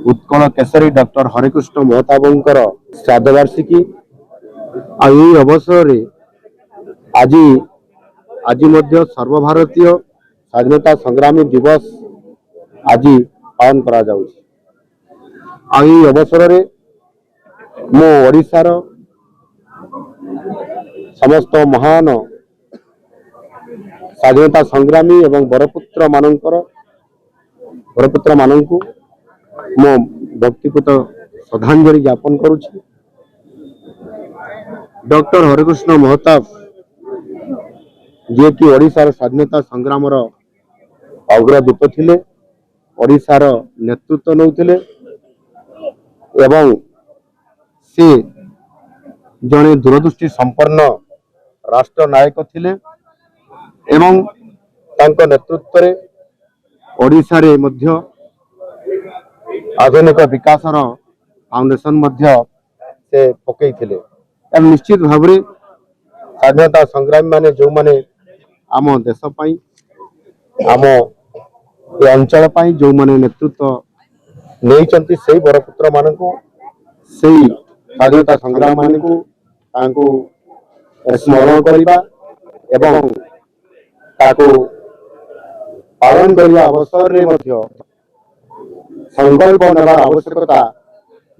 Utkal Kesari doctor Harikrishna महताबंकर श्राद्धवार्षिकी अवसर आज आज सर्वभारतीय स्वाधीनता संग्रामी दिवस आज पालन करा जाउछि। अवसर मो ओडिशार समस्त महान स्वाधीनता संग्रामी एवं बरपुत्र मानंकु मो व्यक्तिगत श्रद्धांजलि ज्ञापन करुछि। डॉक्टर हरिकृष्ण महताब जे कि ओडिशार स्वाधीनता संग्राम अग्रदूत थिले, ओडिशार नेतृत्व नौथिले एवं से जड़े दूरदृष्टि संपन्न राष्ट्र नायक थिले एवं तांको नेतृत्व रे ओडिशा रे मध्य आधुनिक विकासर फाउंडेशन मध्य से पकई थिले। निश्चित भाव में स्वाधीनता संग्रामी माने जो माने आम देश पाई आम ए अंचल पाई जो माने नेतृत्व नहीं से बरपुत्र मानकु से स्वाधीनता संग्राम मानकु तांको स्मरण करिबा एवं ताको पालन करने अवसर रे मध्य संकल्प नेबार आवश्यकता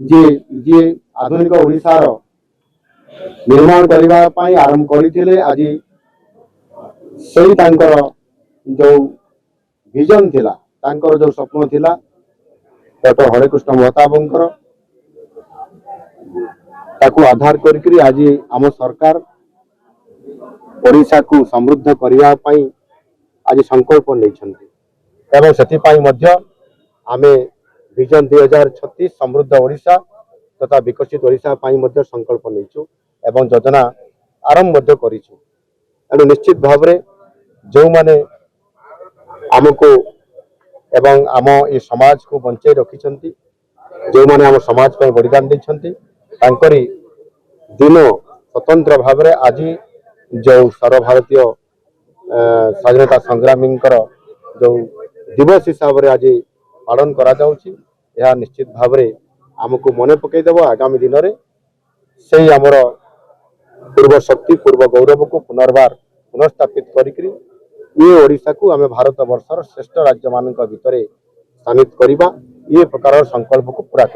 जे जे आधुनिक ओडिशार निर्माण करने पाई आरंभ करथिले। आज सही तांकर जो विजन थिला, तांकर जो स्वप्न थिला डॉक्टर हरिकृष्ण महताबंकर ताकू आधार करी आज आम सरकार ओडिशा को समृद्ध करने पाई आज संकल्प नहीं एवं से मध्य आमे विजन 2036 समृद्ध ओडिशा तथा विकसित ओडिशा पाई मध्य संकल्प नहीं एवं योजना आरंभ मध्य करिछु। एणु निश्चित भाव में जो माने आमको एवं आम ये समाज को बंचाई रखिछंती, जो माने आम समाज पर बलिदान देछंती, तांकरी दिन स्वतंत्र भाव में आज जो सर्वभारतीय स्वाधीनता संग्रामी जो दिवस हिसाब से आज पालन करा जाउछि। यह निश्चित भाव में आमको मन पकईदेव आगामी दिन में से आमर पूर्व शक्ति पूर्व गौरव को पुनर्बार पुनर्स्थापित करी ये ओडिशा को आम भारत वर्षर श्रेष्ठ राज्य मान भितर स्थानित करवा ये प्रकार संकल्प को पूरा कर